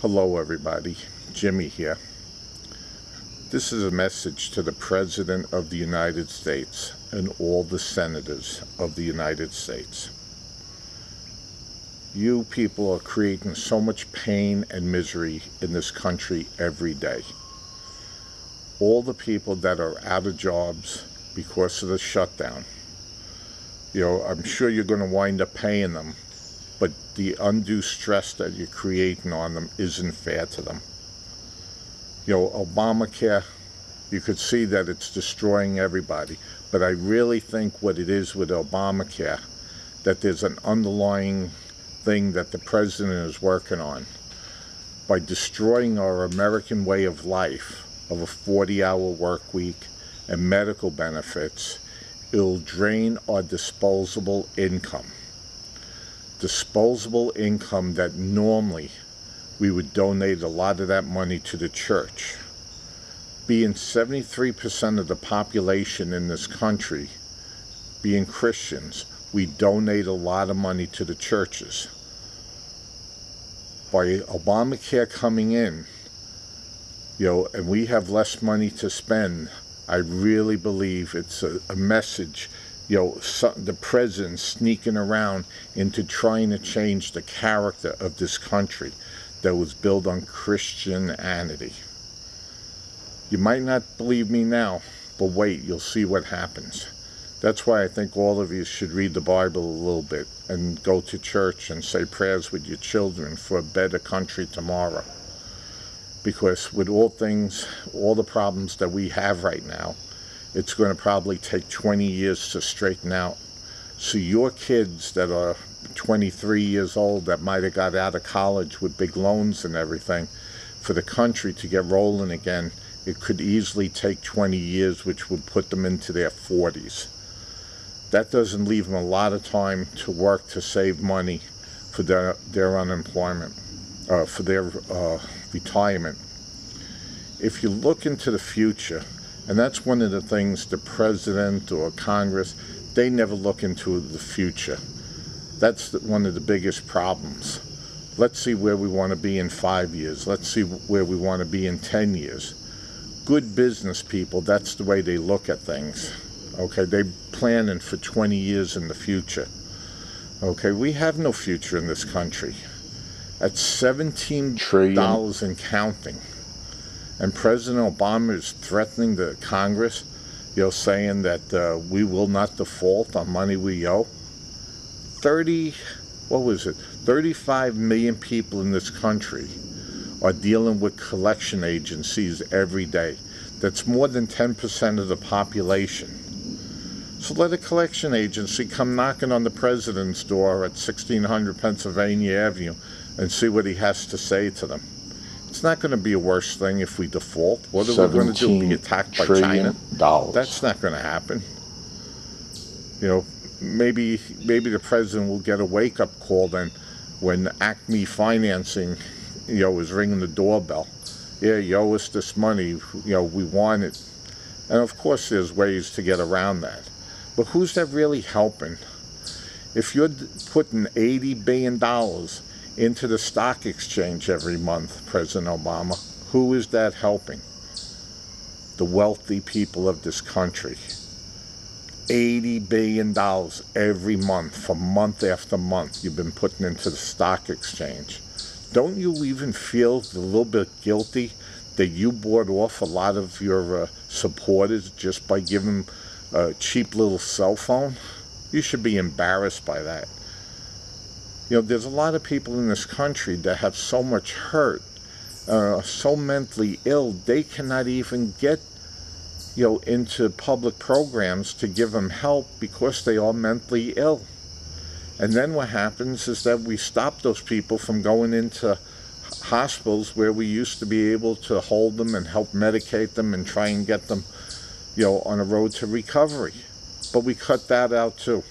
Hello everybody, Jimmy here. This is a message to the President of the United States and all the senators of the United States. You people are creating so much pain and misery in this country every day. All the people that are out of jobs because of the shutdown, I'm sure you're going to wind up paying them, but the undue stress that you're creating on them isn't fair to them. Obamacare, you could see that it's destroying everybody, but I really think what it is with Obamacare, that there's an underlying thing that the president is working on. By destroying our American way of life, of a 40-hour work week and medical benefits, it'll drain our disposable income. Disposable income that normally we would donate a lot of that money to the church. Being 73% of the population in this country being Christians, we donate a lot of money to the churches. By Obamacare coming in, and we have less money to spend, I really believe it's a message, the president sneaking around into trying to change the character of this country that was built on Christianity. You might not believe me now, but wait, you'll see what happens. That's why I think all of you should read the Bible a little bit and go to church and say prayers with your children for a better country tomorrow. Because with all the problems that we have right now, it's going to probably take 20 years to straighten out. So your kids that are 23 years old that might have got out of college with big loans and everything, for the country to get rolling again, it could easily take 20 years, which would put them into their 40s. That doesn't leave them a lot of time to work to save money for their unemployment, for their retirement. If you look into the future, and that's one of the things the president or Congress, they never look into the future. That's one of the biggest problems. Let's see where we want to be in 5 years. Let's see where we want to be in 10 years. Good business people, that's the way they look at things. Okay, they're planning for 20 years in the future. Okay, we have no future in this country. At $17 trillion and counting. And President Obama is threatening the Congress, saying that we will not default on money we owe. 35 million people in this country are dealing with collection agencies every day. That's more than 10% of the population. So let a collection agency come knocking on the president's door at 1600 Pennsylvania Avenue and see what he has to say to them. It's not going to be a worse thing if we default. What are we going to do? Be attacked by China? That's not going to happen. Maybe the president will get a wake-up call then when Acme Financing, is ringing the doorbell. Yeah, you owe us this money. We want it. And of course, there's ways to get around that. But who's that really helping? If you're putting $80 billion into the stock exchange every month, President Obama, who is that helping? The wealthy people of this country. $80 billion every month, for month after month, you've been putting into the stock exchange. Don't you even feel a little bit guilty that you bought off a lot of your supporters just by giving them a cheap little cell phone? You should be embarrassed by that. There's a lot of people in this country that have so much hurt, so mentally ill, they cannot even get, into public programs to give them help because they are mentally ill. And then what happens is that we stop those people from going into hospitals where we used to be able to hold them and help medicate them and try and get them, on a road to recovery. But we cut that out too.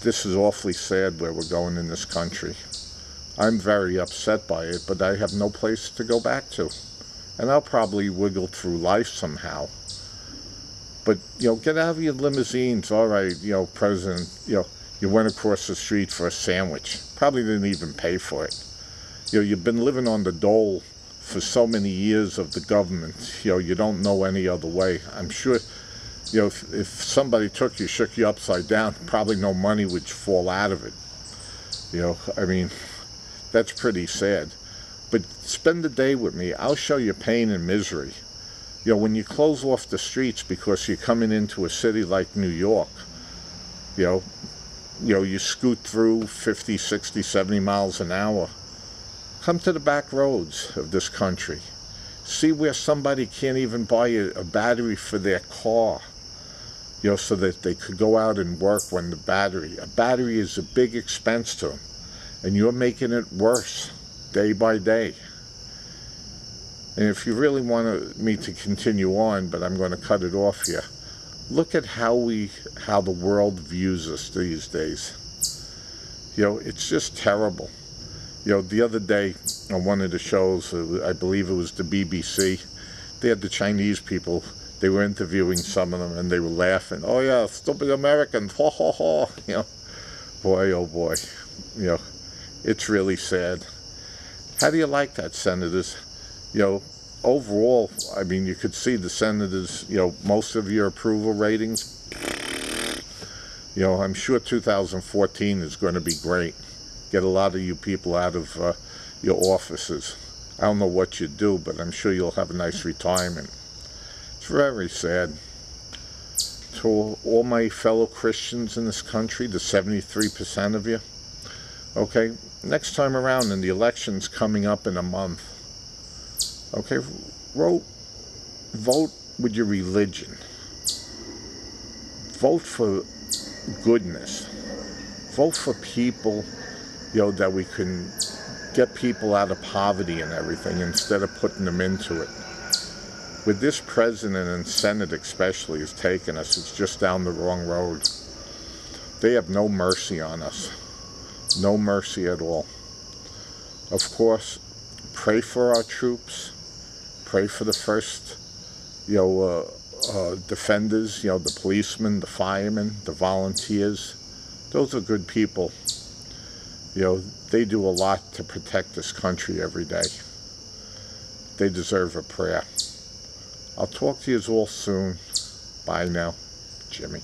This is awfully sad where we're going in this country. I'm very upset by it, but I have no place to go back to. And I'll probably wiggle through life somehow. But, get out of your limousines. All right, President, you went across the street for a sandwich. Probably didn't even pay for it. You know, you've been living on the dole for so many years of the government. You know, you don't know any other way. I'm sure, you know, if somebody took you, shook you upside down, probably no money would fall out of it. You know, I mean, that's pretty sad. But spend the day with me. I'll show you pain and misery. You know, when you close off the streets because you're coming into a city like New York, you know, you scoot through 50, 60, 70 miles an hour. Come to the back roads of this country. See where somebody can't even buy a battery for their car, you know, so that they could go out and work when a battery is a big expense to them. And you're making it worse day by day. And if you really want me to continue on, but I'm going to cut it off here, look at how the world views us these days. You know, it's just terrible. You know, the other day on one of the shows, I believe it was the BBC, they had the Chinese people. They were interviewing some of them, and they were laughing. Oh yeah, stupid Americans, ho ho ho. You know, boy, oh boy. You know, it's really sad. How do you like that, senators? You know, overall, I mean, you could see the senators, you know, most of your approval ratings. You know, I'm sure 2014 is going to be great. Get a lot of you people out of your offices. I don't know what you do, but I'm sure you'll have a nice retirement. It's very sad. To all my fellow Christians in this country, the 73% of you, okay, next time around, and the election's coming up in a month, okay, vote with your religion. Vote for goodness. Vote for people, you know, that we can get people out of poverty and everything instead of putting them into it. With this president and Senate especially is taking us, it's just down the wrong road. They have no mercy on us. No mercy at all. Of course, pray for our troops. Pray for the first, you know, defenders, you know, the policemen, the firemen, the volunteers. Those are good people. You know, they do a lot to protect this country every day. They deserve a prayer. I'll talk to you all soon. Bye now, Jimmy.